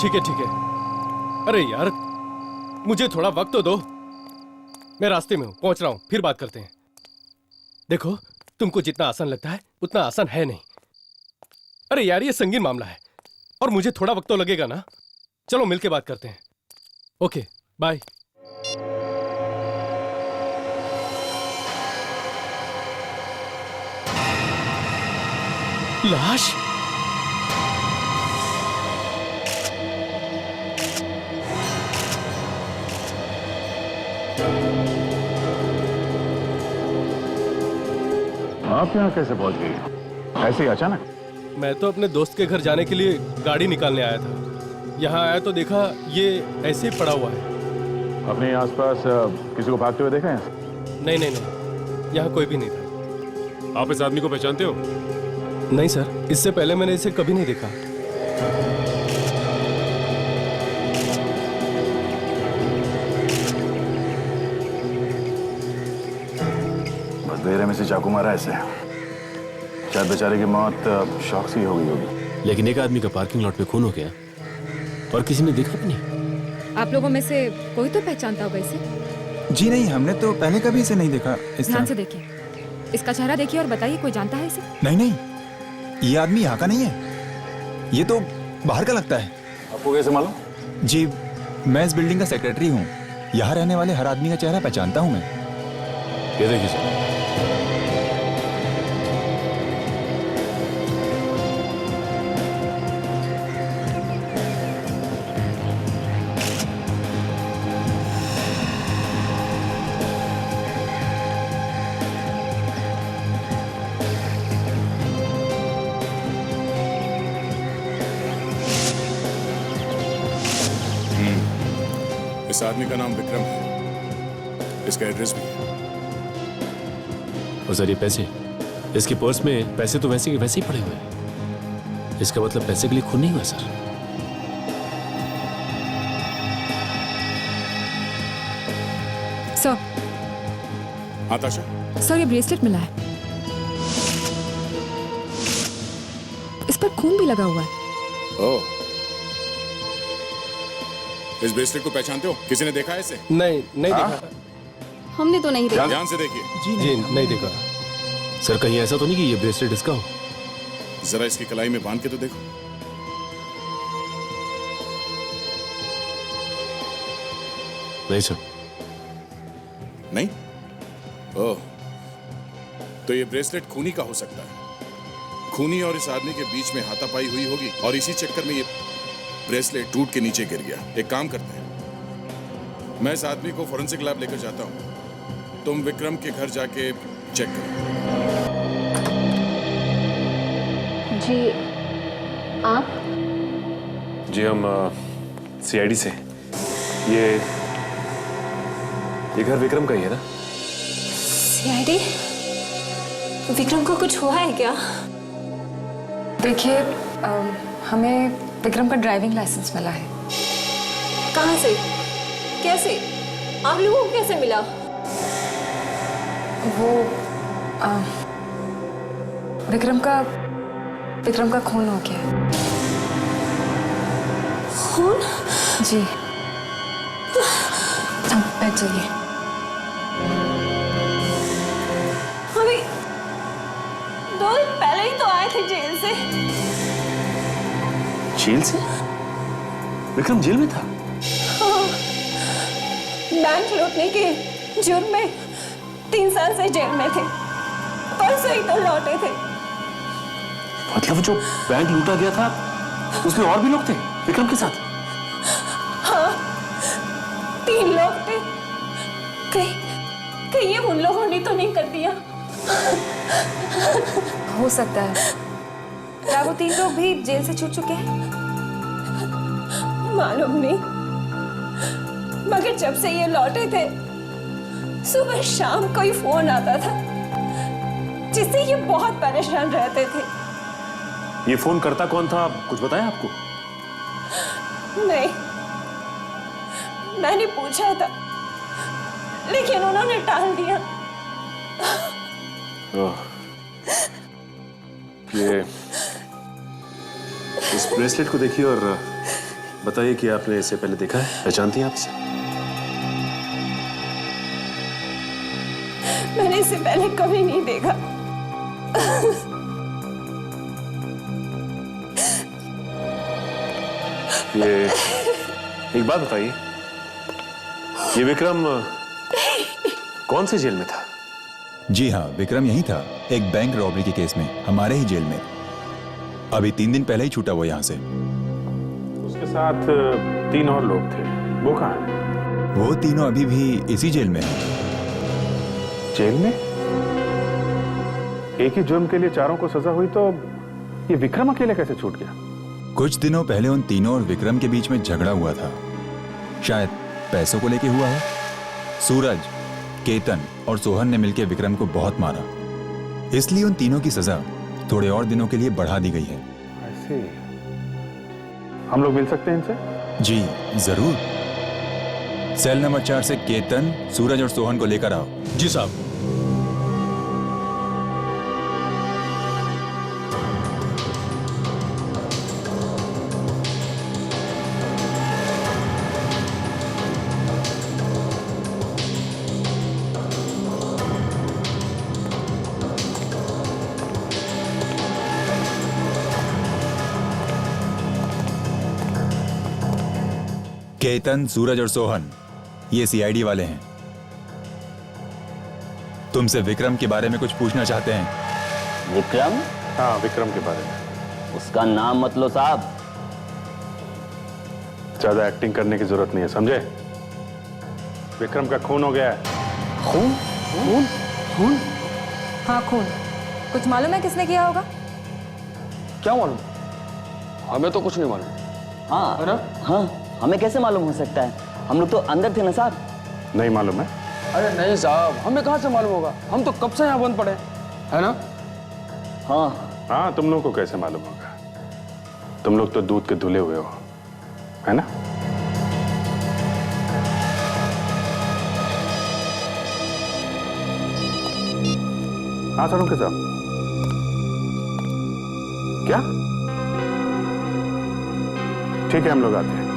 ठीक है ठीक है। अरे यार मुझे थोड़ा वक्त तो दो, मैं रास्ते में हूं, पहुंच रहा हूं, फिर बात करते हैं। देखो तुमको जितना आसान लगता है उतना आसान है नहीं। अरे यार ये संगीन मामला है और मुझे थोड़ा वक्त तो लगेगा ना। चलो मिलके बात करते हैं। Okay bye. लाश? आप यहाँ कैसे पहुंच गई? ऐसे ही अचानक? मैं तो अपने दोस्त के घर जाने के लिए गाड़ी निकालने आया था। यहाँ आया तो देखा ये ऐसे ही पड़ा हुआ है। अपने आसपास किसी को भागते हुए देखा है? नहीं नहीं नहीं, यहाँ कोई भी नहीं था। आप इस आदमी को पहचानते हो? नहीं सर, इससे पहले मैंने इसे कभी नहीं देखा। बस देर में से चाकू मारा ऐसे। शायद बेचारे की मौत शौक से ही हो गई होगी। लेकिन एक आदमी का पार्किंग लॉट में खून हो गया और किसी ने देखा भी नहीं। आप लोगों में से कोई तो पहचानता होगा इसे? जी नहीं, हमने तो पहले कभी इसे नहीं देखा इस ध्यान तरह। से देखिए, इसका चेहरा देखिए और बताइए कोई जानता है इसे? नहीं नहीं, ये आदमी यहाँ का नहीं है, ये तो बाहर का लगता है। आपको कैसे मालूम? जी मैं इस बिल्डिंग का सेक्रेटरी हूँ, यहाँ रहने वाले हर आदमी का चेहरा पहचानता हूँ मैं। ये देखिए सर। इस आदमी का नाम विक्रम है, इसका एड्रेस भी है। और सर ये पैसे, इसके पर्स में पैसे तो वैसे के वैसे ही पड़े हुए हैं। इसका मतलब पैसे के लिए खून नहीं हुआ सर। सर, हाँ ताशा, सर ये ब्रेसलेट मिला है, इस पर खून भी लगा हुआ है। ओह, इस ब्रेसलेट को पहचानते हो? किसी ने देखा है इसे? नहीं नहीं देखा। हमने तो नहीं देखा। ध्यान से देखिए। जी नहीं देखा। सर कहीं ऐसा तो नहीं कि ये ब्रेसलेट इसका हो? जरा इसकी कलाई में बांध के तो देखो। नहीं सर। नहीं? ओह, तो ये ब्रेसलेट खूनी का हो सकता है। खूनी और इस आदमी के बीच में हाथापाई हुई होगी और इसी चक्कर में ये ब्रेसलेट टूट के नीचे गिर गया। एक काम करते हैं, मैं इस आदमी को फोरेंसिक लैब लेकर जाता हूं, तुम विक्रम के घर जाके चेक करो। जी आप? जी हम सीआईडी से। ये घर विक्रम का ही है ना? सीआईडी? विक्रम को कुछ हुआ है क्या? देखिए हमें विक्रम का ड्राइविंग लाइसेंस मिला है। कहाँ से? कैसे? आप लोगों को कैसे मिला? वो विक्रम का खून हो गया है। खून? जी बैठ जाइए। अभी 2 दिन पहले ही तो आए थे जेल से। जेल से? विक्रम जेल में था? हाँ, बैंक लूटने के जुर्म में 3 साल से जेल में थे। परसों ही तो लौटे थे। मतलब जो बैंक लूटा गया था उसमें और भी लोग थे विक्रम के साथ? हाँ, 3 लोग थे। कहीं ये उन लोगों ने तो नहीं कर दिया? हो सकता है। क्या वो 3 लोग भी जेल से छूट चुके हैं? मालूम नहीं, मगर जब से ये लौटे थे सुबह शाम कोई फोन आता था जिससे ये बहुत परेशान रहते थे। ये फोन करता कौन था कुछ बताया आपको? नहीं, मैंने पूछा था लेकिन उन्होंने टाल दिया। ये इस ब्रेसलेट को देखिए और बताइए कि आपने इससे पहले देखा है, पहचानती हैं आप इसे? मैंने इससे पहले कभी नहीं देखा। ये एक बात बताइए, ये विक्रम कौन सी जेल में था? जी हाँ, विक्रम यही था, एक बैंक रॉबरी के केस में, हमारे ही जेल में। अभी 3 दिन पहले ही छूटा वो यहाँ से। उसके साथ 3 और लोग थे, वो कहाँ हैं? वो तीनों अभी भी इसी जेल में हैं। जेल में? एक ही जुर्म के लिए चारों को सजा हुई, तो ये विक्रम अकेले कैसे छूट गया? कुछ दिनों पहले उन तीनों और विक्रम के बीच में झगड़ा हुआ था, शायद पैसों को लेके हुआ है। सूरज, केतन और सोहन ने मिलकर विक्रम को बहुत मारा, इसलिए उन तीनों की सजा थोड़े और दिनों के लिए बढ़ा दी गई है। ऐसे हम लोग मिल सकते हैं इनसे? जी जरूर। सेल नंबर 4 से केतन, सूरज और सोहन को लेकर आओ। जी साहब। केतन, सूरज और सोहन ये सीआईडी वाले हैं। तुमसे विक्रम के बारे में कुछ पूछना चाहते हैं। विक्रम? हाँ, विक्रम के बारे में। उसका नाम मत लो साहब। ज्यादा एक्टिंग करने की जरूरत नहीं है, समझे? विक्रम का खून हो गया है। खून? खून? खून? हाँ खून। कुछ मालूम है किसने किया होगा? क्या मालूम? हमें तो कुछ नहीं मालूम। हाँ है ना? हाँ, हमें कैसे मालूम हो सकता है? हम लोग तो अंदर थे ना साहब। नहीं मालूम है? अरे नहीं साहब, हमें कहाँ से मालूम होगा? हम तो कब से यहाँ बंद पड़े, है ना? हाँ। हाँ, तुम लोग को कैसे मालूम होगा? तुम लोग तो दूध के धुले हुए हो, है ना? हाँ सरों के साहब। क्या? ठीक है, हम लोग आते हैं।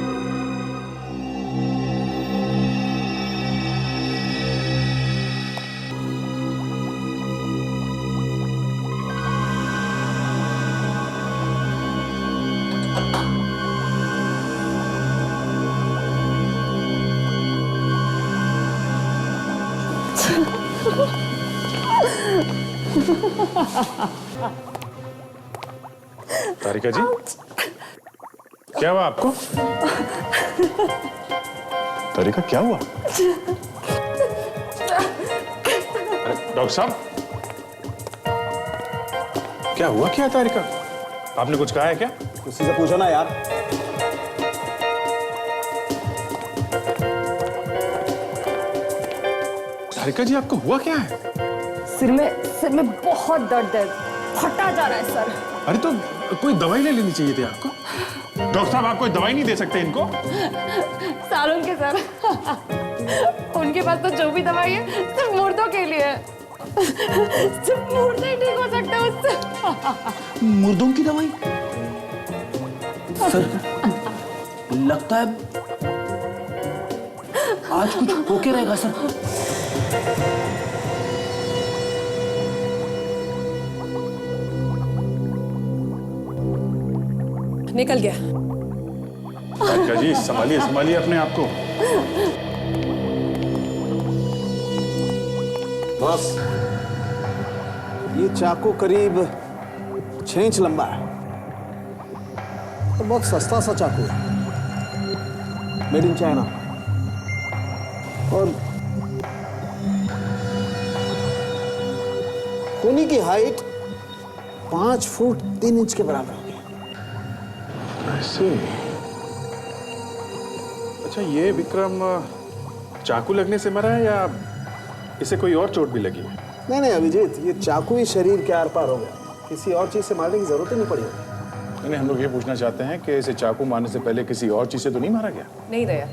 तारिका जी, क्या हुआ आपको? तारिका क्या हुआ? अरे डॉक्टर साहब, क्या हुआ क्या तारिका? आपने कुछ कहा है क्या? किसी से पूछो ना यार। तारिका जी, आपको हुआ क्या है? सिर में बहुत दर्द है, फटा जा रहा है सर। अरे तो कोई दवाई ले लेनी चाहिए थी आपको। डॉक्टर साहब, आप कोई दवाई नहीं दे सकते इनको? सारुण के सर, उनके पास तो जो भी दवाई है सिर्फ मुर्दों के लिए है। सिर्फ मुर्दे ही ठीक हो सकते हैं उससे। मुर्दों की दवाई? सर, लगता है आज कुछ होके रहेगा सर। निकल गया। तारिका जी, संभालिए संभालिए अपने आप को। बस ये चाकू करीब 6 इंच लंबा है, तो बहुत सस्ता सा चाकू है, मेड इन चाइना। और खूनी की हाइट 5 फुट 3 इंच के बराबर होगी। ऐसे? अच्छा, ये विक्रम चाकू लगने से मरा है या इसे कोई और चोट भी लगी है? नहीं नहीं अभिजीत, ये चाकू ही शरीर के आर पार हो गया, किसी और चीज से मारने की जरूरत ही नहीं पड़ी होगी। नहीं, हम लोग ये पूछना चाहते हैं कि इसे चाकू मारने से पहले किसी और चीज से तो नहीं मारा गया? नहीं दया,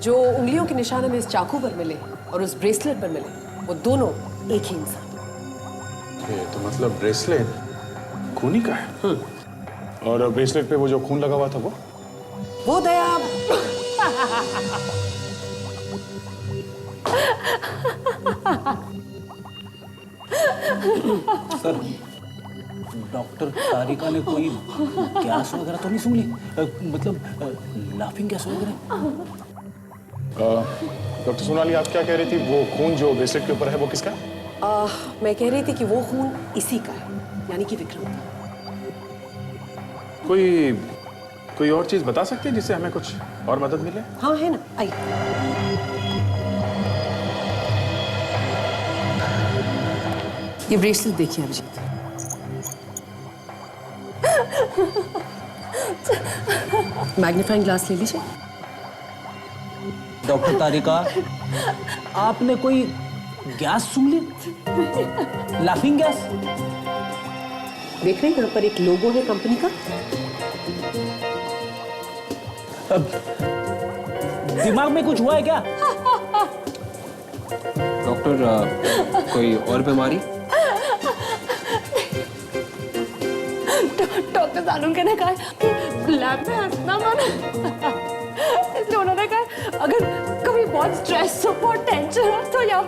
जो उंगलियों के निशान हमें इस चाकू पर मिले और उस ब्रेसलेट पर मिले, वो दोनों एक ही इंसान। ये तो मतलब ब्रेसलेट खूनी का है। और ब्रेसलेट पे वो जो खून लगा हुआ था वो? वो दया सर, डॉक्टर तारिका ने कोई गैस वगैरह तो नहीं सूंघ ली? मतलब लाफिंग गैस वगैरह? डॉक्टर सोनाली, आप क्या कह रही थी? वो खून जो ब्रेसलेट के ऊपर है वो किसका? मैं कह रही थी कि वो खून इसी का है, यानी कि विक्रम का। कोई और चीज बता सकते हैं जिससे हमें कुछ और मदद मिले? हाँ है ना, आइए। ये ब्रेसलेट देखिए अभिजीत। मैग्नीफाइंग ग्लास ले लीजिए। डॉक्टर तारिका, आपने कोई गैस सूंघ ली? Laughing gas? देख रहे हैं यहाँ पर एक लोगो है कंपनी का। दिमाग में कुछ हुआ है क्या? डॉक्टर, कोई और बीमारी? डॉक्टर सानू ने कहा कि लैब में हंसना मना, इसलिए उन्होंने कहा अगर कभी बहुत स्ट्रेस हो, बहुत टेंशन हो तो यहाँ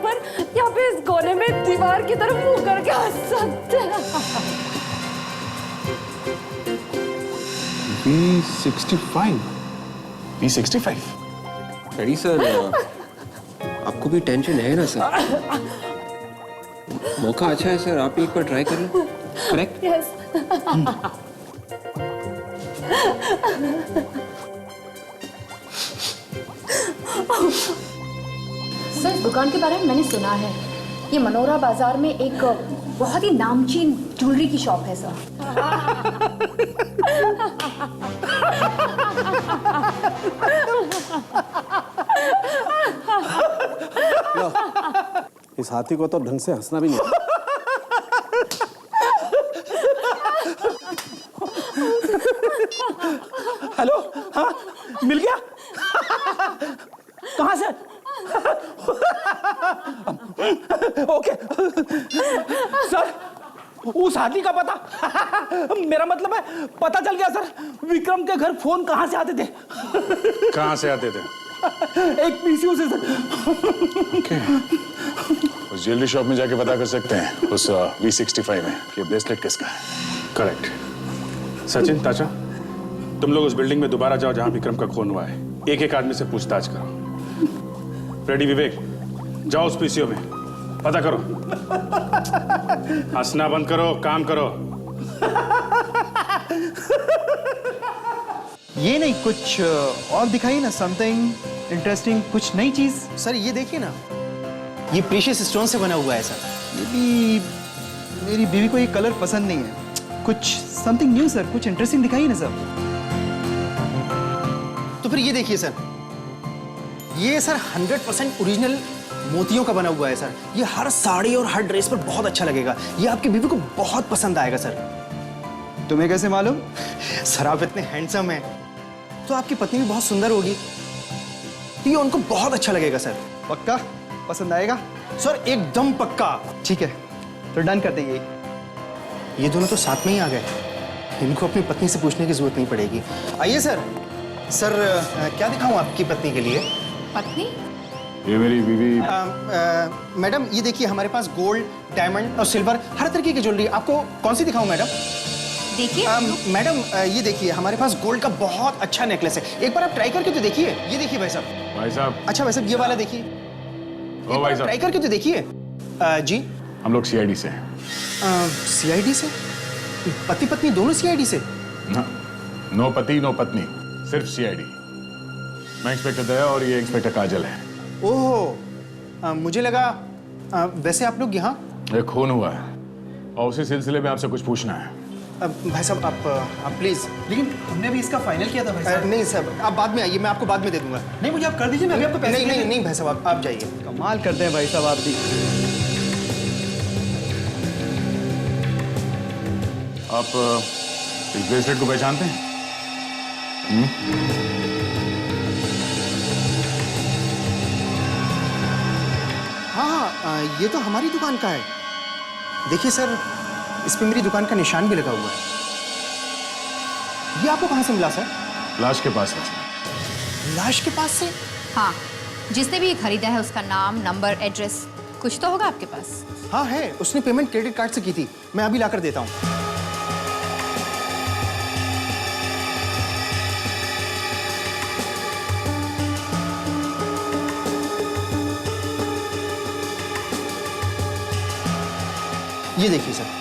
पे इस कोने में दीवार की तरफ मुंह करके हंस सकते हैं। V65? रेडी सर, आपको भी टेंशन है ना सर? मौका अच्छा है सर, आप एक बार ट्राई कर लो। करेक्ट? यस। सर, इस दुकान के बारे में मैंने सुना है। ये मनोरा बाजार में एक बहुत ही नामचीन ज्वेलरी की शॉप है सर। इस हाथी को तो ढंग से हंसना भी नहीं आता। हेलो, हाँ मिल गया? कहाँ से? ओके सर, उस हाथी का पता मेरा मतलब है पता चल गया सर। विक्रम के घर फोन कहाँ से आते थे? कहाँ से आते थे? एक पीसीओ से सर। उस ज्वेलरी शॉप में जाके पता कर सकते हैं उस V65 में कि ब्रेसलेट किसका है। करेक्ट। सचिन, ताचा, तुम लोग उस बिल्डिंग में दोबारा जाओ जहां विक्रम का खून हुआ है। एक एक आदमी से पूछताछ करो। रेडी विवेक, जाओ उस पीसीओ में पता करो। हंसना बंद करो, काम करो। ये नहीं, कुछ और दिखाइए ना, समथिंग इंटरेस्टिंग, कुछ नई चीज। सर ये देखिए ना, ये प्रीशियस स्टोन से बना हुआ है सर। ये भी मेरी बीवी को ये कलर पसंद नहीं है। कुछ समथिंग न्यू सर, कुछ इंटरेस्टिंग दिखाइए ना सर। तो फिर ये देखिए सर, ये सर 100% ओरिजिनल मोतियों का बना हुआ है सर। ये हर साड़ी और हर ड्रेस पर बहुत अच्छा लगेगा। ये आपकी बीवी को बहुत पसंद आएगा सर। तुम्हें कैसे मालूम? सर आप इतने हैंडसम हैं, तो आपकी पत्नी भी बहुत सुंदर होगी, तो ये उनको बहुत अच्छा लगेगा सर। पक्का पसंद आएगा? सर एकदम पक्का। ठीक है, तो डन करते हैं। ये दोनों तो साथ में ही आ गए, इनको अपनी पत्नी से पूछने की जरूरत नहीं पड़ेगी। आइए सर। सर क्या दिखाऊं आपकी पत्नी के लिए? पत्नी? ये मेरी बीवी। मैडम ये देखिए, हमारे पास गोल्ड, डायमंड और सिल्वर हर तरीके की ज्वेलरी। आपको कौन सी दिखाऊं मैडम? देखिए मैडम ये देखिए, हमारे पास गोल्ड का बहुत अच्छा नेकलेस है। एक बार आप ट्राई करके तो देखिए। ये देखिए भाई साहब। भाई साहब। अच्छा भाई साहब, ये वाला देखिए। ओ भाई साहब, ट्राई करके तो देखिए। जी हम लोग CID से हैं। CID से? पति पत्नी दोनों CID से? नो पति नो पत्नी, सिर्फ CID। मैं इंस्पेक्टर दया और ये इंस्पेक्टर काजल है। ओह, मुझे लगा वैसे आप लोग यहाँ? एक खून हुआ है और उसी सिलसिले में आपसे कुछ पूछना है। भाई साहब आप प्लीज। लेकिन हमने भी इसका फाइनल किया था भाई साहब। नहीं सर, आप बाद में आइए, मैं आपको बाद में दे दूंगा। नहीं, मुझे आप कर दीजिए, मैं अभी आपको पैसे नहीं भाई साहब, आप जाइए। कमाल करते हैं भाई साहब आप भी। आप इस ब्रेसलेट को पहचानते हैं? हाँ, ये तो हमारी दुकान का है। देखिए सर, इस पे मेरी दुकान का निशान भी लगा हुआ है। ये आपको कहाँ से मिला सर? लाश के पास है। लाश के पास से? हाँ, जिसने भी ये खरीदा है उसका नाम, नंबर, एड्रेस कुछ तो होगा आपके पास। हाँ है, उसने पेमेंट क्रेडिट कार्ड से की थी। मैं अभी लाकर देता हूँ। ये देखिए सर।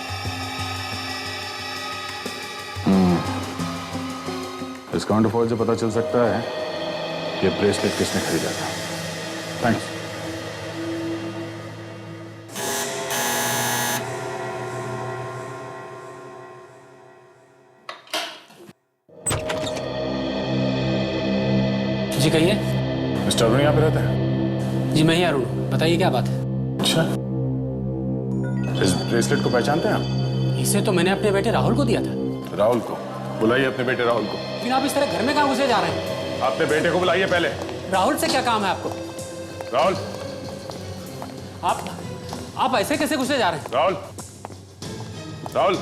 इस काउंटरफॉल से पता चल सकता है ये ब्रेसलेट किसने खरीदा था। थैंक्स। जी कहिए। मिस्टर अरुण यहाँ पे रहता है? जी मैं ही अरुण, बताइए क्या बात है। अच्छा, इस ब्रेसलेट को पहचानते हैं आप? इसे तो मैंने अपने बेटे राहुल को दिया था। राहुल को? बुलाइए अपने बेटे राहुल को। फिर आप इस तरह घर में कहाँ घुसे जा रहे हैं? अपने बेटे को बुलाइए पहले। राहुल से क्या काम है आपको? राहुल, आप ऐसे कैसे घुसे जा रहे हैं? राहुल, राहुल।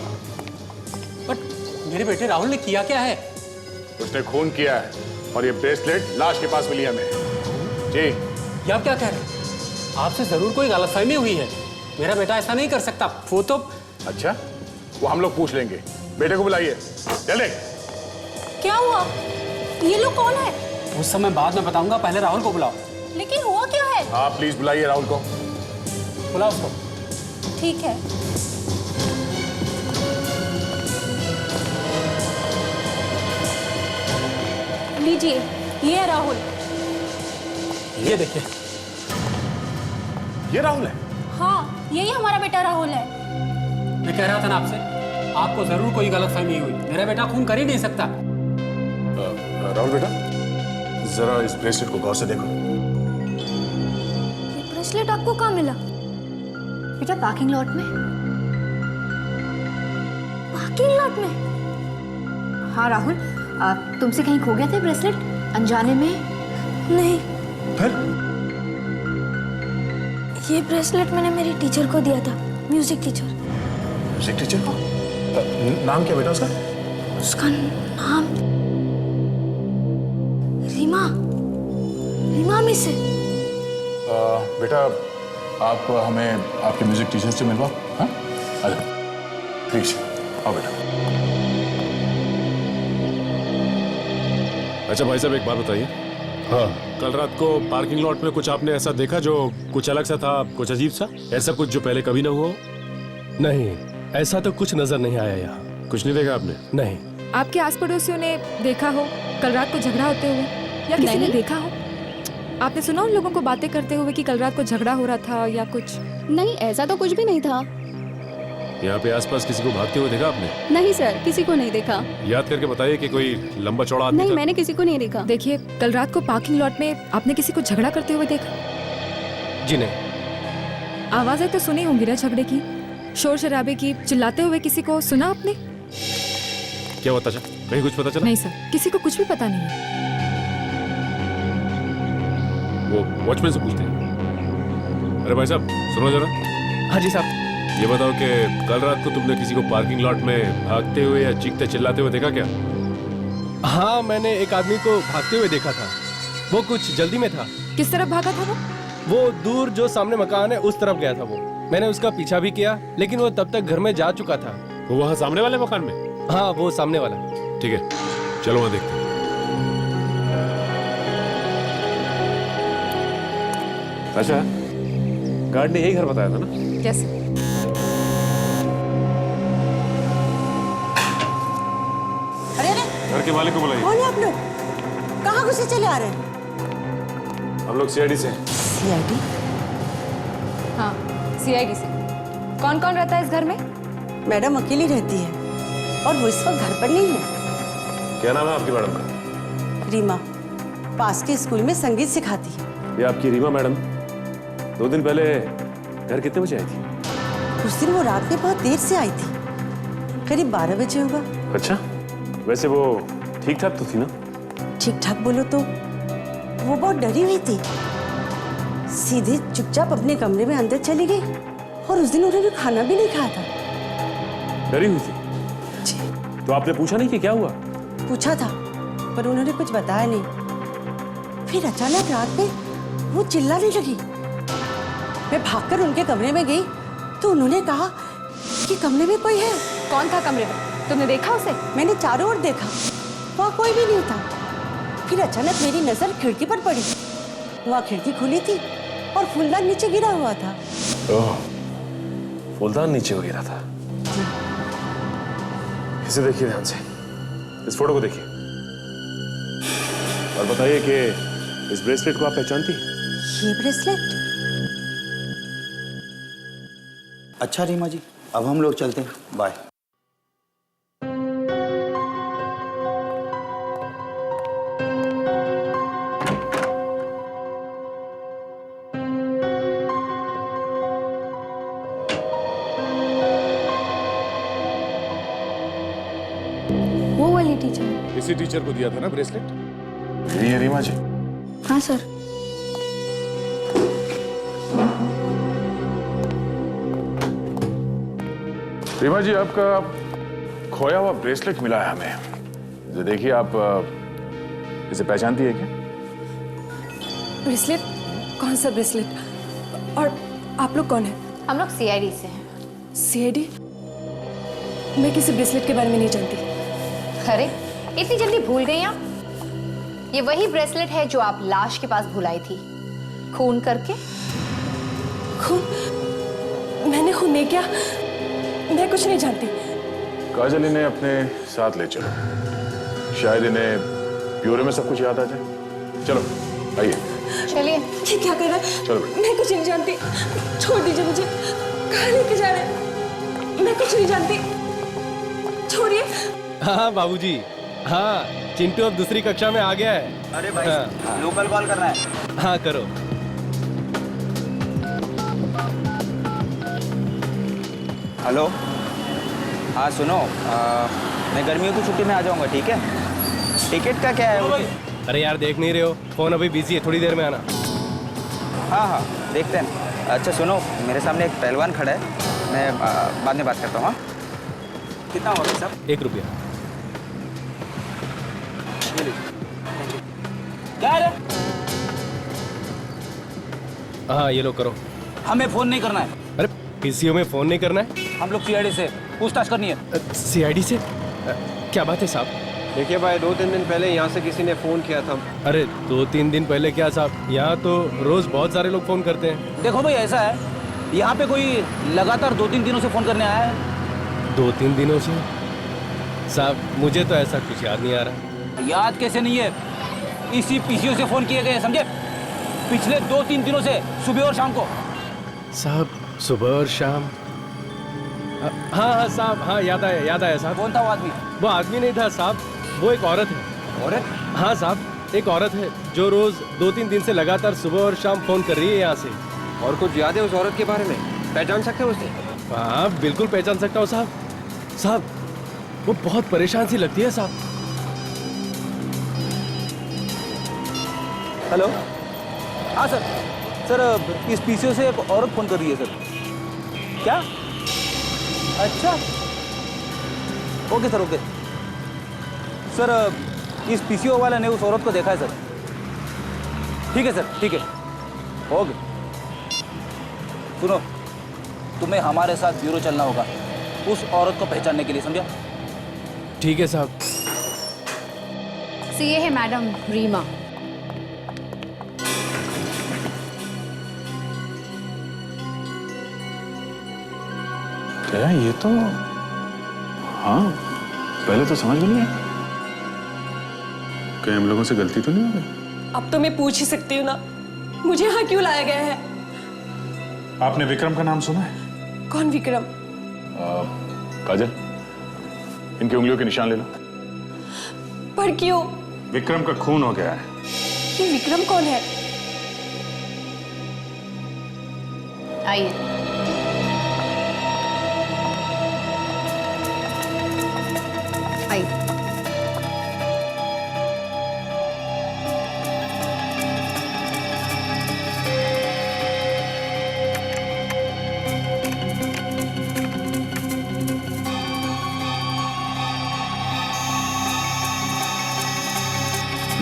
बट मेरे बेटे राहुल ने किया क्या है? उसने खून किया है और ये ब्रेसलेट लाश के पास मिली हमें। जी। ये आप क्या कह रहे हैं? आपसे जरूर कोई गलतफहमी हुई है। मेरा बेटा ऐसा नहीं कर सकता। वो तो अच्छा, वो हम लोग पूछ लेंगे। बेटे को बुलाइए जल्दी। क्या हुआ? ये लोग कौन है? उस समय बाद में बताऊंगा, पहले राहुल को बुलाओ। लेकिन हुआ क्या है? आप प्लीज बुलाइए राहुल को। बुलाओ उसको। ठीक है। लीजिए, ये है राहुल। ये देखिए, ये राहुल है? हाँ, यही हमारा बेटा राहुल है। मैं कह रहा था ना आपसे, आपको जरूर कोई गलतफहमी हुई। मेरा बेटा खून कर ही नहीं सकता। राहुल बेटा, जरा इस ब्रेसलेट को गौर से देखो। ये ब्रेसलेट आपको कहाँ मिला? बेटा पार्किंग लॉट में। पार्किंग लॉट में? हाँ राहुल, तुमसे कहीं खो गया था ब्रेसलेट अनजाने में? नहीं। फिर? ये ब्रेसलेट मैंने मेरी टीचर को दिया था, म्यूजिक टीचर। म्यूजिक टीचर को? नाम क्या बेटा उसका? उसका नाम रीमा। रीमा मिस है। बेटा, आप हमें आपके म्यूजिक टीचर से मिलवाओ। हाँ, आ जाओ प्लीज। आओ बेटा। अच्छा भाई साहब, एक बात बताइए। हाँ, कल रात को पार्किंग लॉट में कुछ आपने ऐसा देखा जो कुछ अलग सा था, कुछ अजीब सा, ऐसा कुछ जो पहले कभी ना हुआ? नहीं, ऐसा तो कुछ नजर नहीं आया यहाँ। कुछ नहीं देखा आपने? नहीं। आपके आस पड़ोसियों ने देखा हो कल रात को झगड़ा होते हुए, या किसी ने देखा हो? आपने सुना उन लोगों को बातें करते हुए कि कल रात को झगड़ा हो रहा था या कुछ? नहीं, ऐसा तो कुछ भी नहीं था। यहाँ पे आसपास किसी को भागते हुए देखा आपने? नहीं सर, किसी को नहीं देखा। याद करके बताइए कि कोई लंबा चौड़ा आदमी नहीं, था? मैंने किसी को नहीं देखा। देखिए, कल रात को पार्किंग लॉट में आपने किसी को झगड़ा करते हुए देखा? जी नहीं। आवाजें तो सुनी होंगी ना झगड़े की, शोर शराबे की, चिल्लाते हुए किसी को सुना आपने? क्या हुआ ताशा, कहीं कुछ पता चला? नहीं सर, किसी को कुछ भी पता नहीं है। वो वॉचमैन से पूछते हैं। अरे भाई साहब सुनो जरा। हाँ जी साहब। ये बताओ कि कल रात को तुमने किसी को पार्किंग लॉट में भागते हुए या चीखते चिल्लाते हुए देखा क्या? हाँ, मैंने एक आदमी को भागते हुए देखा था। वो कुछ जल्दी में था। किस तरफ भागा था वो? वो दूर जो सामने मकान है उस तरफ गया था वो। मैंने उसका पीछा भी किया, लेकिन वो तब तक घर में जा चुका था। वो वहाँ सामने वाले मकान में? हाँ, वो सामने वाला। ठीक है, चलो वहाँ देखते हैं। अच्छा, गार्ड ने यही घर बताया था ना? कैसे? अरे अरे, घर के मालिक को बुलाइए। कौन है आप लोग? कहाँ घुसे चले आ रहे हैं? हम लोग सीआईडी से हैं। सीआईडी? हाँ, सीआईडी से। कौन कौन रहता है इस घर में? मैडम अकेली रहती है और वो इस वक्त घर पर नहीं है। क्या नाम है आपकी मैडम का? रीमा, पास के स्कूल में संगीत सिखाती है। ये आपकी रीमा मैडम 2 दिन पहले घर कितने बजे आई थी? उस दिन वो रात में बहुत देर से आई थी, करीब 12 बजे होगा। अच्छा, वैसे वो ठीक ठाक तो थी ना? ठीक ठाक बोलो तो वो बहुत डरी हुई थी, सीधे चुपचाप अपने कमरे में अंदर चली गई और उस दिन उन्होंने खाना भी नहीं खाया था। डरी हुई थी? तो आपने पूछा नहीं कि क्या हुआ? पूछा था पर उन्होंने कुछ बताया नहीं। फिर अचानक रात में वो चिल्लाने लगी। मैं भागकर उनके कमरे में गई तो उन्होंने कहा कि कमरे में कोई है। कौन था कमरे में? तुमने देखा उसे? मैंने चारों ओर देखा, वहाँ कोई भी नहीं था। फिर अचानक मेरी नजर खिड़की पर पड़ी। वहाँ खिड़की खुली थी और फूलदान नीचे गिरा हुआ था। ओह, फूलदान नीचे हो गिरा था। इसे देखिए ध्यान से, इस फोटो को देखिए और बताइए कि इस ब्रेसलेट को आप पहचानती? ये ब्रेसलेट? अच्छा रीमा जी, अब हम लोग चलते हैं, बाय। वो वाली टीचर। इसी टीचर को दिया था ना ब्रेसलेट? यही है रीमा जी। हाँ सर। रीमा जी, आपका खोया हुआ ब्रेसलेट मिला है हमें। जो देखिए, आप इसे पहचानती है क्या? ब्रेसलेट? कौन सा ब्रेसलेट? और आप लोग कौन हैं? हम लोग सीआईडी से हैं। सीआईडी? मैं किसी ब्रेसलेट के बारे में नहीं जानती। अरे इतनी जल्दी भूल गई आप? ये वही ब्रेसलेट है जो आप लाश के पास भुलाई थी, खून करके। खून? मैंने खून नहीं किया, मैं कुछ नहीं जानती। काजल, इन्हें अपने साथ ले चलो, शायद इन्हें ब्यूरो में सब कुछ याद आ जाए। चलो आइए। चलिए। ये क्या कर रहा है? चलो। मैं कुछ नहीं जानती, छोड़ दीजिए मुझे। कहाँ लेके जा रहे हैं? मैं कुछ नहीं जानती, छोड़िए। हाँ बाबूजी, हाँ चिंटू अब दूसरी कक्षा में आ गया है। अरे भाई, हाँ। लोकल कॉल करना है। हाँ करो। हेलो, हाँ सुनो, मैं गर्मियों की छुट्टी में आ जाऊंगा, ठीक है? टिकट का क्या है? अरे यार देख नहीं रहे हो, फोन अभी बिजी है, थोड़ी देर में आना। हाँ हाँ देखते हैं। अच्छा सुनो, मेरे सामने एक पहलवान खड़ा है, मैं बाद में बात करता हूँ। हाँ, कितना हुआ भाई साहब? 1 रुपया। क्या है? हाँ ये लो करो। हमें फोन नहीं करना है। अरे पीसीओ में फोन नहीं करना है? हम लोग सीआईडी से पूछताछ करनी है। सीआईडी से? क्या बात है साहब? देखिए भाई, 2-3 दिन पहले यहाँ से किसी ने फोन किया था। अरे 2-3 दिन पहले क्या साहब, यहाँ तो रोज बहुत सारे लोग फोन करते हैं। देखो भाई, ऐसा है, यहाँ पे कोई लगातार 2-3 दिनों से फोन करने आया है। 2-3 दिनों से? साहब मुझे तो ऐसा कुछ याद नहीं आ रहा। याद कैसे नहीं है? इसी पीसीओ से फोन किए गए, समझे? पिछले 2-3 दिनों से, सुबह और शाम को। साहब सुबह और शाम? हाँ हाँ साहब, हाँ याद आया साहब। कौन था वो आदमी? वो आदमी नहीं था साहब, वो एक औरत है। औरत? हाँ साहब, एक औरत है जो रोज 2-3 दिन से लगातार सुबह और शाम फोन कर रही है यहाँ से। और कुछ याद है उस औरत के बारे में? पहचान सकते हो उसे? हाँ बिल्कुल पहचान सकता हूँ साहब। साहब वो बहुत परेशान सी लगती है साहब। हेलो, हाँ सर, इस पीसीओ से एक औरत फोन कर रही है सर। क्या? अच्छा, ओके सर, ओके सर, इस पीसीओ वाले ने उस औरत को देखा है सर। ठीक है सर, ठीक है, ओके। सुनो, तुम्हें हमारे साथ ब्यूरो चलना होगा उस औरत को पहचानने के लिए, समझा? ठीक है साहब। सीए है मैडम रीमा। क्या ये तो, हाँ पहले तो समझ में नहीं आया। कहीं हम लोगों से गलती तो नहीं हो गई? अब तो मैं पूछ ही सकती हूँ ना, मुझे यहाँ क्यों लाया गया है? आपने विक्रम का नाम सुना है? कौन विक्रम? काजल, इनकी उंगलियों के निशान ले लो। पर क्यों? विक्रम का खून हो गया है। ये विक्रम कौन है? आइए।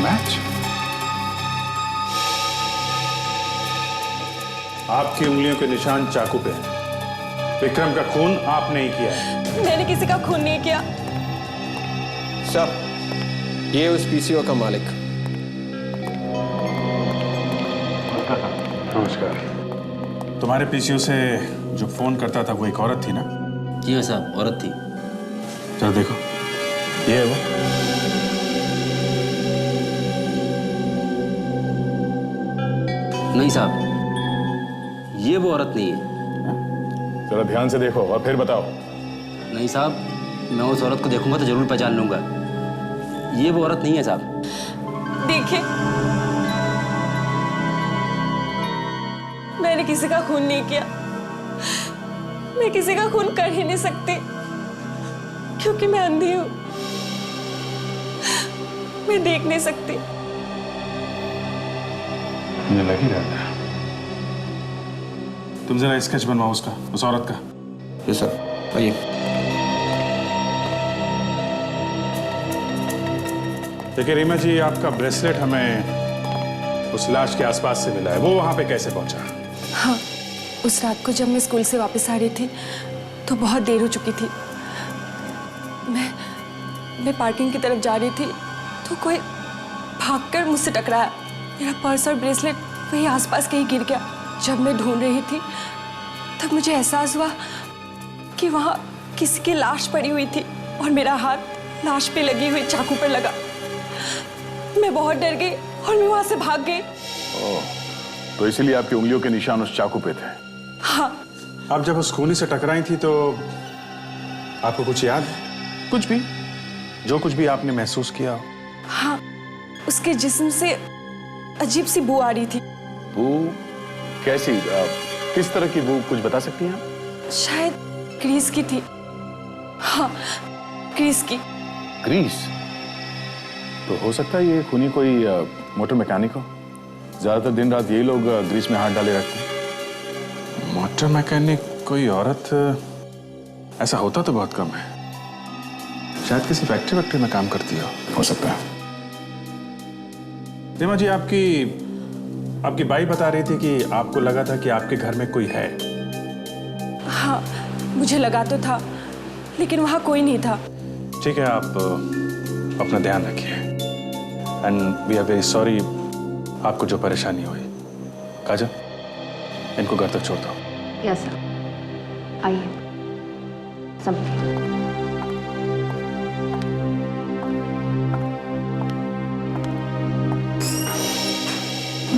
मैच? आपकी उंगलियों के निशान चाकू पे हैं। विक्रम का खून आपने ही किया है। मैंने किसी का खून नहीं किया। सर, ये उस पीसीओ का मालिक। नमस्कार। तुम्हारे पीसीओ से जो फोन करता था वो एक औरत थी ना? जी साहब, औरत थी। चलो देखो, ये है वो। नहीं साहब, ये वो औरत नहीं है। जरा ध्यान से देखो और फिर बताओ। नहीं साहब, मैं उस औरत को देखूंगा तो जरूर पहचान लूंगा। ये वो औरत नहीं है साहब। देखिए, मैंने किसी का खून नहीं किया। मैं किसी का खून कर ही नहीं सकती क्योंकि मैं अंधी हूं। मैं देख नहीं सकती। मुझे लग ही रहा था। तुम जरा स्केच बनवाओ उसका, उस औरत का। यस सर, आइए। देखिए रीमा जी, आपका ब्रेसलेट हमें उस लाश के आसपास से मिला है। वो वहां पे कैसे पहुंचा? हाँ, उस रात को जब मैं स्कूल से वापस आ रही थी तो बहुत देर हो चुकी थी। मैं पार्किंग की तरफ जा रही थी तो कोई भागकर मुझसे टकराया। मेरा पर्स और ब्रेसलेट वहीं आसपास कहीं गिर गया। जब मैं ढूंढ रही थी तब मुझे एहसास हुआ कि वहां किसी की लाश पड़ी हुई थी और मेरा हाथ लाश पे लगी हुई चाकू पर लगा। मैं बहुत डर गई और मैं वहां से भाग गई। तो इसीलिए आपकी उंगलियों के निशान उस चाकू पे थे? हाँ। आप जब उस खूनी से टकराई थी तो आपको कुछ याद है? कुछ भी, जो कुछ भी आपने महसूस किया हो? हाँ, उसके जिस्म से अजीब सी बू आ रही थी। बू कैसी? किस तरह की बू, कुछ बता सकती हैं आप? शायद ग्रीस की थी। हाँ, ग्रीस की। ग्रीस? तो हो सकता है ये खूनी कोई मोटर मैकेनिक हो। ज्यादातर दिन रात यही लोग ग्रीस में हाथ डाले रखते हैं। मोटर मैकेनिक कोई औरत? ऐसा होता तो बहुत कम है। शायद किसी फैक्ट्री में काम करती हो सकता है। रीमा जी, आपकी बाई बता रही थी कि आपको लगा था कि आपके घर में कोई है। हाँ, मुझे लगा तो था, लेकिन वहां कोई नहीं था। ठीक है, आप अपना ध्यान रखिए। And we are very sorry आपको जो परेशानी हुई। काजल, इनको घर तक छोड़ दो। यस सर, आइए। संभलिए।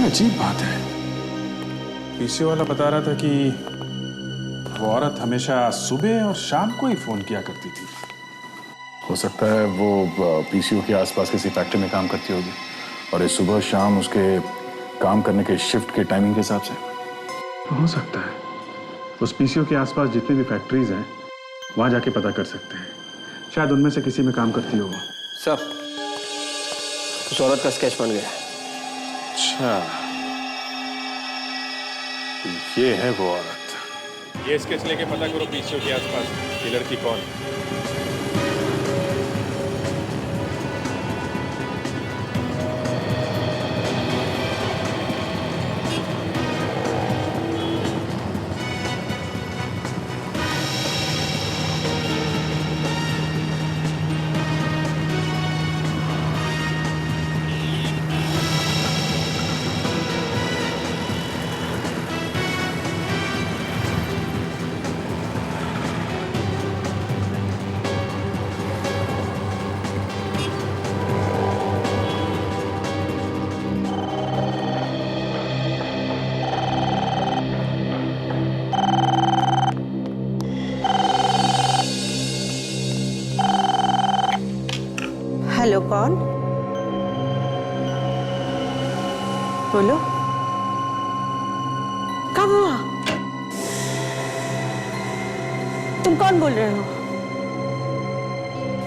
अजीब बात है, पीसीओ वाला बता रहा था कि वो औरत हमेशा सुबह और शाम को ही फोन किया करती थी। हो सकता है वो पीसीओ के आसपास किसी फैक्ट्री में काम करती होगी और ये सुबह शाम उसके काम करने के शिफ्ट के टाइमिंग के हिसाब से। हो सकता है उस पीसीओ के आसपास जितनी भी फैक्ट्रीज हैं वहां जाके पता कर सकते हैं। शायद उनमें से किसी में काम करती हो। सर, उस औरत का स्केच बन गया। अच्छा, ये है वो औरत। ये स्केच लेके पता करो पीसीओ के आसपास ये लड़की कौन है। हेलो, कौन? बोलो। कब हुआ? तुम कौन बोल रहे हो?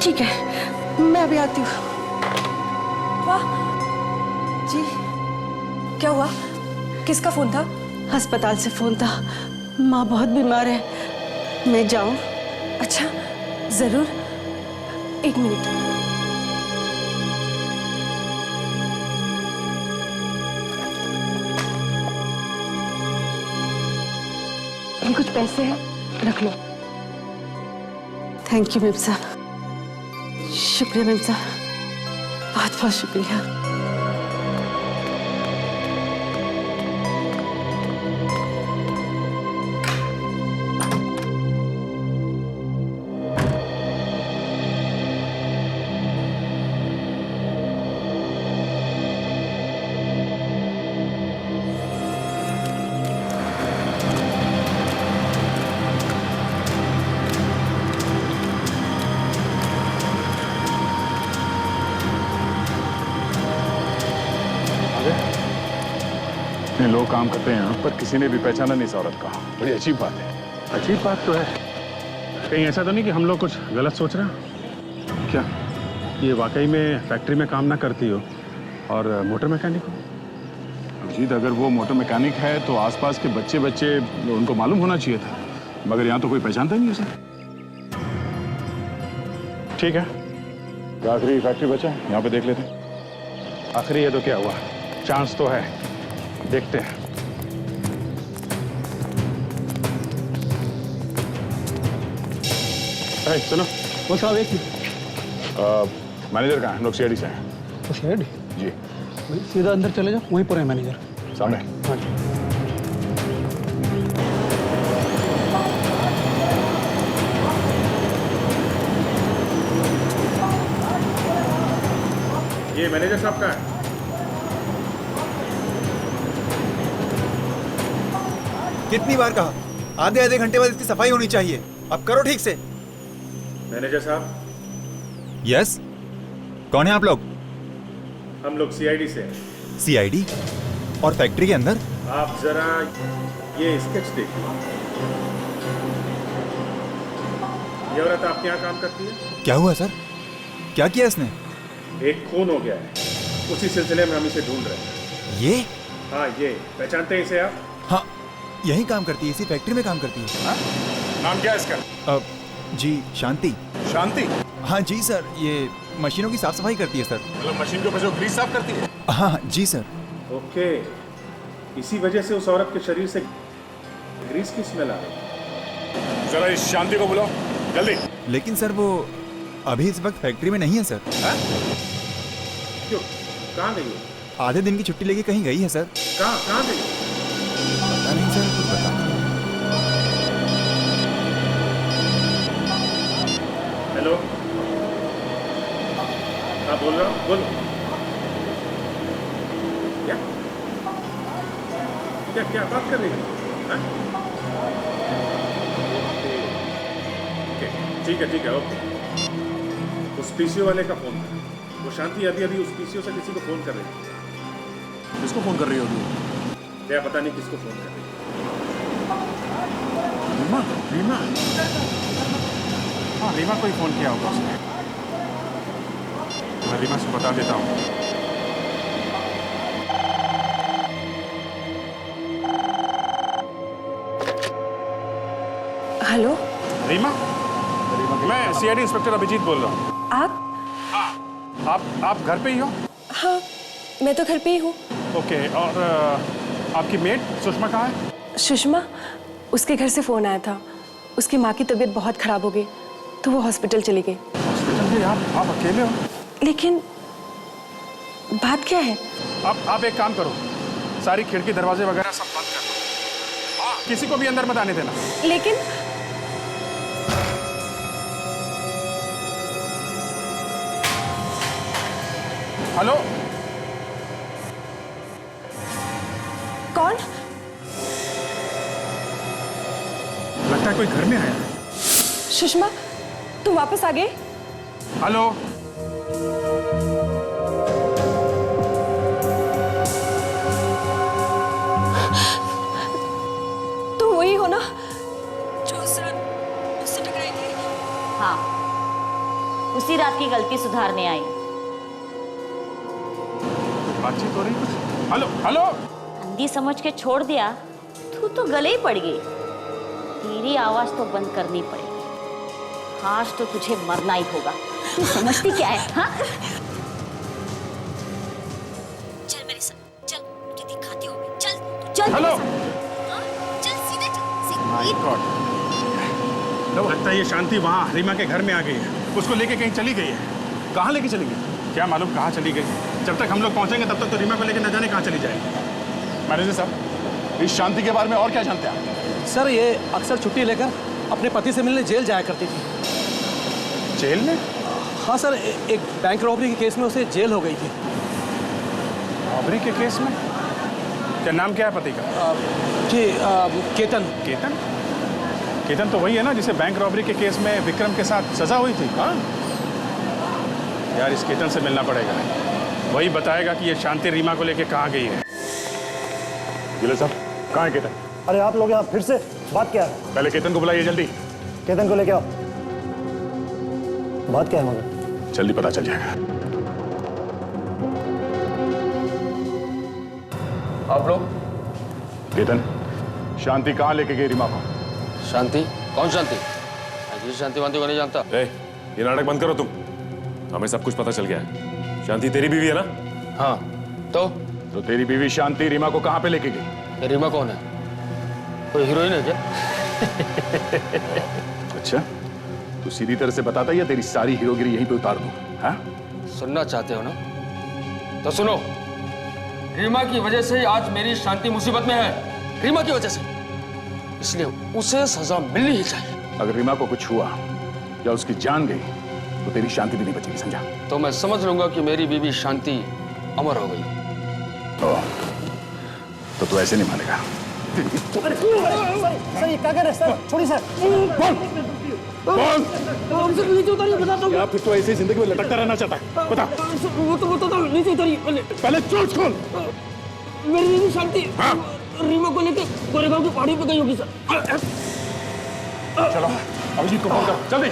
ठीक है, मैं अभी आती हूँ। वाह जी, क्या हुआ? किसका फोन था? अस्पताल से फोन था। माँ बहुत बीमार है। मैं जाऊँ? अच्छा, जरूर। एक मिनट। ये कुछ पैसे हैं, रख लो। थैंक यू मेम साहब, शुक्रिया मेम साहब, बहुत बहुत शुक्रिया। इतने लोग काम करते हैं यहाँ पर, किसी ने भी पहचाना नहीं इस औरत का। बड़ी अजीब बात है। अजीब बात तो है। कहीं ऐसा तो नहीं कि हम लोग कुछ गलत सोच रहे हैं? क्या ये वाकई में फैक्ट्री में काम ना करती हो और मोटर मैकेनिक हो? अजीत, अगर वो मोटर मैकेनिक है तो आसपास के बच्चे उनको मालूम होना चाहिए था, मगर यहाँ तो कोई पहचानता ही नहीं उसे। ठीक है, आखिरी फैक्ट्री बचा है, यहाँ पे देख लेते हैं। आखिरी है तो क्या हुआ, चांस तो है, देखते हैं। सुनो, वो साहब एक मैनेजर कहाँ है? लोग सीआईडी से हैं। सीआईडी? जी। सीधा अंदर चले जाओ, वहीं पर है मैनेजर। सामने? हाँ जी। ये मैनेजर साहब का है। कितनी बार कहा, आधे आधे घंटे बाद इसकी सफाई होनी चाहिए। अब करो ठीक से। मैनेजर साहब। यस, कौन है आप लोग? हम लोग सीआईडी से हैं। सीआईडी? और फैक्ट्री के अंदर? आप जरा ये स्केच देखिए। ये औरत आपके यहाँ काम करती है? क्या हुआ सर? क्या किया इसने? एक खून हो गया है, उसी सिलसिले में हम इसे ढूंढ रहे हैं। ये? हाँ, ये पहचानते हैं इसे आप? हाँ, यही काम करती है, इसी फैक्ट्री में काम करती है। हाँ? नाम क्या है इसका? जी शांति। शांति? हाँ जी सर, ये मशीनों की साफ सफाई करती है सर। मतलब मशीन के ऊपर जो ग्रीस साफ करती है? हाँ जी सर। ओके, इसी वजह से उस औरत के शरीर से ग्रीस की स्मेल आ रही। जरा इस शांति को बुलाओ, जल्दी। लेकिन सर वो अभी इस वक्त फैक्ट्री में नहीं है सर। क्यों? कहाँ गई है? आधे दिन की छुट्टी लेके कहीं गई है सर। कहाँ गई? पता नहीं सर, कुछ बता। हेलो, हाँ बोल रहा हूँ, बोलो। क्या क्या क्या बात कर रही है? ठीक है, ओके। उस पीसीओ वाले का फोन था। वो शांति अभी उस पीसीओ से किसी को फोन कर रही है। किसको फोन कर रही होगी? क्या पता नहीं किसको फोन कर रही है। रीमा? हाँ, रीमा को ही फोन किया होगा उसने। मैं रीमा से बता देता हूँ। हेलो रीमा? मैं सीआईडी इंस्पेक्टर अभिजीत बोल रहा हूँ। आप? हाँ, आप घर पे ही हो? हाँ, मैं तो घर पे ही हूँ। ओके, और आपकी मेड सुषमा कहाँ है? सुषमा, उसके घर से फोन आया था। उसकी माँ की तबीयत बहुत खराब हो गई, तो वो हॉस्पिटल चली गई। हॉस्पिटल गई? आप अकेले हो? लेकिन बात क्या है? आप एक काम करो, सारी खिड़की दरवाजे वगैरह सब बंद कर दो। हाँ, किसी को भी अंदर मत आने देना। लेकिन हेलो, कौन? लगता है कोई घर में आया। सुषमा, तुम वापस आ गए? हेलो, तुम वही हो ना जो उस रात मुझसे टकराई थी? हाँ, उसी रात की गलती सुधारने आई। बातचीत हो रही कुछ? हेलो, अंधी समझ के छोड़ दिया, तू तो गले ही पड़ गई। तेरी आवाज तो बंद करनी पड़ेगी। आज तो तुझे मरना ही होगा। तू समझती क्या है? हाँ? चल मेरे साथ, चल, मुझे दिखाती होगी। चल, चल। हेलो, चल सीधे चल। माय गॉड, लगता है ये शांति वहाँ रीमा के घर में आ गई है। उसको लेके कहीं चली गई है। कहाँ लेके चली गई? क्या मालूम कहाँ चली गई। जब तक हम लोग पहुँचेंगे तब तक तो रीमा को लेके न जाने कहाँ चली जाएगी। मैनेजर साहब, इस शांति के बारे में और क्या जानते हैं? सर ये अक्सर छुट्टी लेकर अपने पति से मिलने जेल जाया करती थी। जेल में? हाँ सर, एक बैंक रॉबरी के केस में उसे जेल हो गई थी। रॉबरी के केस में? क्या नाम क्या है पति का? जी केतन। केतन? केतन तो वही है ना जिसे बैंक रॉबरी के केस में विक्रम के साथ सजा हुई थी। हाँ यार, इस केतन से मिलना पड़ेगा। वही बताएगा कि ये शांति रीमा को लेके कहाँ गई है। गिले साहब, कहाँ है केतन? अरे आप लोग यहाँ फिर से बात क्या है? पहले केतन को बुलाइए जल्दी। केतन को लेके आओ। बात क्या है मगर? जल्दी पता चल जाएगा। आप लोग? केतन, शांति कहाँ लेके गई रीमा को? शांति? कौन शांति? जी शांति वांति को नहीं जानता। ये नाटक बंद करो तुम। हमें सब कुछ पता चल गया है। शांति तेरी बीवी है ना? हाँ। तो तेरी बीवी शांति रीमा को कहाँ पे लेके गई? रीमा कौन है? कोई हीरोइन है क्या? अच्छा, तू सीधी तरह से बताता या तेरी सारी हीरोगिरी यहीं पे उतार दूं? हाँ? सुनना चाहते हो ना? तो सुनो। रीमा की वजह से आज मेरी शांति मुसीबत में है। रीमा की वजह से। इसलिए उसे सजा मिलनी ही चाहिए। अगर रीमा को कुछ हुआ या उसकी जान गई तो तेरी शांति भी नहीं बचेगी, समझा? तो मैं समझ लूंगा कि मेरी बीवी शांति अमर हो गई। तो तू ऐसे नहीं मानेगा। सर ये क्या कर रहे हैं सर? छोड़िए सर। हमसे नीचे उतारिए, बताता हूँ। या फिर तो ऐसे जिंदगी में लटकता रहना चाहता है? बता। वो तो बताता हूँ, नीचे उतारिए पहले चोट खोल। मेरी बीवी शांति रीमा को लेकर गोरेगांव की पहाड़ी पे गई होगी सर। चलो अभिजीत को फोन करो जल्दी।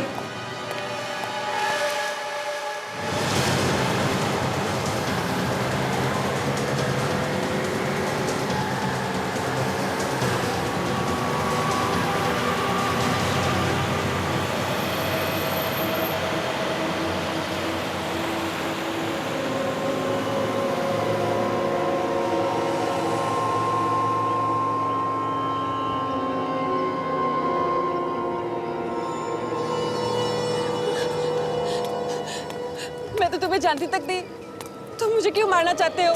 मैं तो तुम्हें जानती तक नहीं, तुम मुझे क्यों मारना चाहते हो?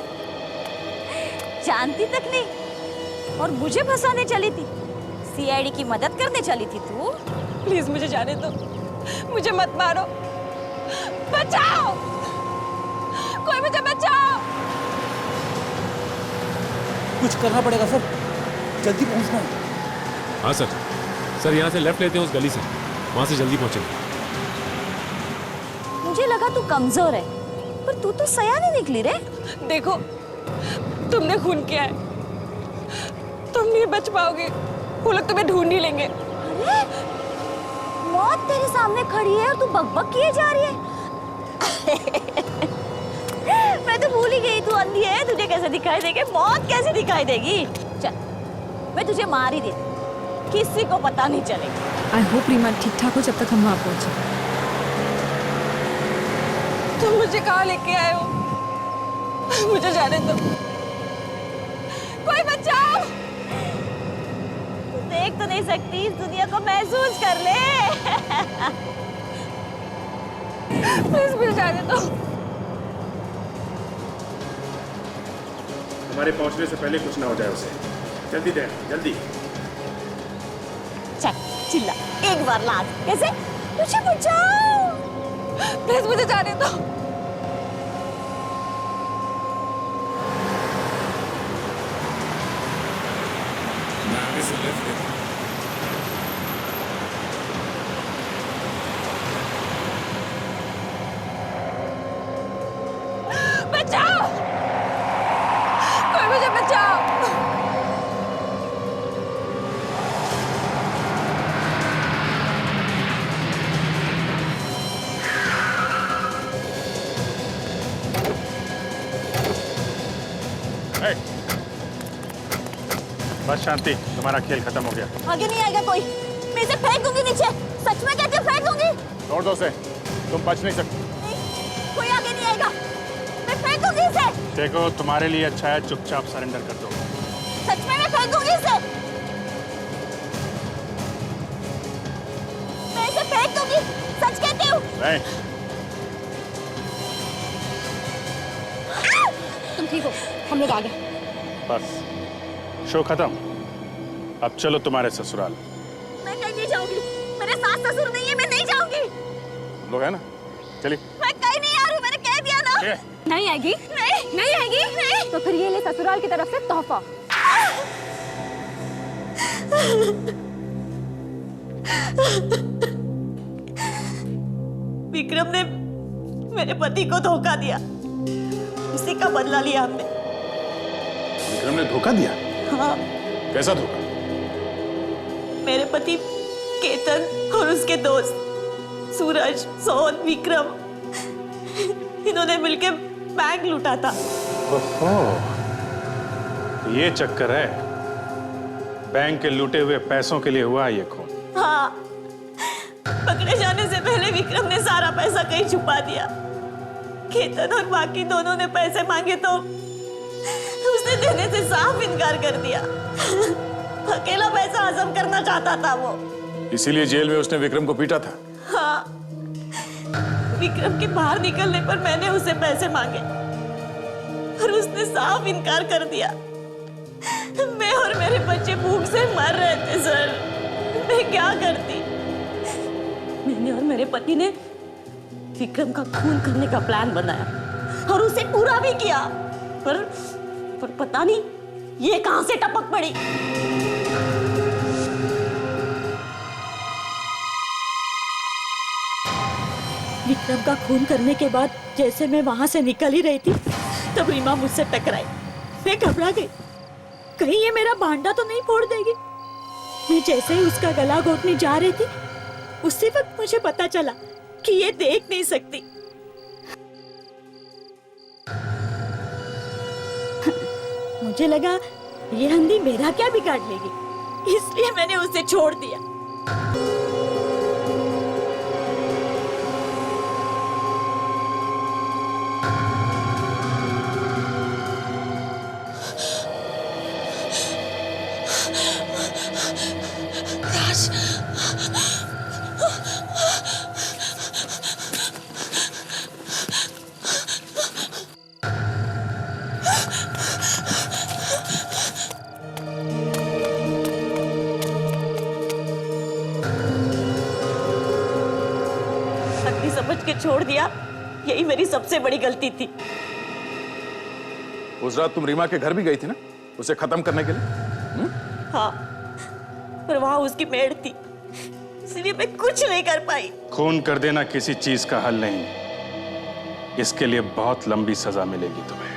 जानती तक नहीं और मुझे फंसाने चली थी? सीआईडी की मदद करने चली थी तू? प्लीज मुझे जाने दो, मुझे मत मारो। बचाओ, कोई मुझे बचाओ। कुछ करना पड़ेगा सर, जल्दी पहुंचना है। हाँ सर यहाँ से लेफ्ट लेते हैं उस गली से, वहां से जल्दी पहुंचेंगे। मुझे लगा तू कमजोर है, पर तू तो सयानी निकली रे। देखो, तुमने खून किया है, तुम नहीं बच पाओगे, वो लोग तुम्हें ढूंढ ही लेंगे। अरे, मौत तेरे सामने खड़ी है और तू बकबक किए जा रही है। मैं तो भूल ही गई तू अंधी है, तुझे कैसे दिखाई देगी मौत, कैसे दिखाई देगी? चल, मैं तुझे मार ही देती, किसी को पता नहीं चलेगा। आई होप रीमा ठीक ठाक हो जब तक हम वहाँ पहुंचे। तुम मुझे कहाँ लेके आए हो? मुझे जाने दो, कोई बचाओ। तू देख तो नहीं सकती, इस दुनिया को महसूस कर ले। प्लीज मुझे जाने दो। हमारे पहुंचने से पहले कुछ ना हो जाए उसे। जल्दी दे, जल्दी। चल, चिल्ला एक बार लाज, कैसे? मुझे बचाओ, प्लीज मुझे जाने दो। बचाओ, कोई मुझे बचाओ। बस शांति, तुम्हारा खेल खत्म हो गया। आगे नहीं आएगा कोई, मैं इसे फेंक दूंगी नीचे, सच में कहती हूँ फेंक दूंगी। छोड़ दो उसे, तुम बच नहीं सकते। कोई आगे नहीं आएगा, मैं फेंक दूंगी इसे। देखो, तुम्हारे लिए अच्छा है चुपचाप सरेंडर कर दो। सच में मैं फेंक दूंगी इसे। फेंक दूंगी, सच कहती हूँ। नहीं, तुम ठीक हो, हम लोग आ गए। बस शो खत्म। अब चलो तुम्हारे ससुराल। मैं कहीं नहीं जाऊंगी, मेरे सास ससुर नहीं है, मैं नहीं जाऊंगी। तुम लोग है ना, चलिए। मैं कहीं नहीं आ रही हूँ, मैंने कह दिया ना। नहीं आएगी? नहीं आएगी? तो फिर ये ले ससुराल की तरफ से तोहफा। विक्रम ने मेरे पति को धोखा दिया, उसी का बदला लिया हमने। विक्रम ने धोखा दिया? हाँ। कैसा धोखा? मेरे पति केतन और उसके दोस्त सूरज, सोहन, विक्रम, इन्होंने मिलकर बैंक लूटा था। ओहो, ये चक्कर है। बैंक के लूटे हुए पैसों के लिए हुआ ये खून। हाँ, पकड़े जाने से पहले विक्रम ने सारा पैसा कहीं छुपा दिया। केतन और बाकी दोनों ने पैसे मांगे तो उसने देने से साफ इनकार कर दिया। अकेला पैसा हजम करना चाहता था वो। इसीलिए जेल में उसने विक्रम को पीटा था। हाँ, विक्रम के बाहर निकलने पर मैंने उसे पैसे मांगे और उसने साफ इनकार कर दिया। मैं और मेरे बच्चे भूख से मर रहे थे सर, मैं क्या करती। मैंने और मेरे पति ने विक्रम का खून करने का प्लान बनाया और उसे पूरा भी किया, पर पता नहीं ये कहां से टपक पड़ी। विक्रम का खून करने के बाद जैसे मैं वहां से निकल ही रही थी, तब रीमा मुझसे टकराई। मैं घबरा गई, कहीं ये मेरा भांडा तो नहीं फोड़ देगी। मैं जैसे ही उसका गला घोटने जा रही थी, उसी वक्त मुझे पता चला कि ये देख नहीं सकती। मुझे लगा ये अंधी मेरा क्या बिगाड़ लेगी, इसलिए मैंने उसे छोड़ दिया। समझ के छोड़ दिया, यही मेरी सबसे बड़ी गलती थी। उस रात तुम रीमा के घर भी गई थी ना, उसे खत्म करने के लिए? हाँ, पर वहां उसकी मेड़ थी, इसलिए मैं कुछ नहीं कर पाई। खून कर देना किसी चीज का हल नहीं, इसके लिए बहुत लंबी सजा मिलेगी तुम्हें।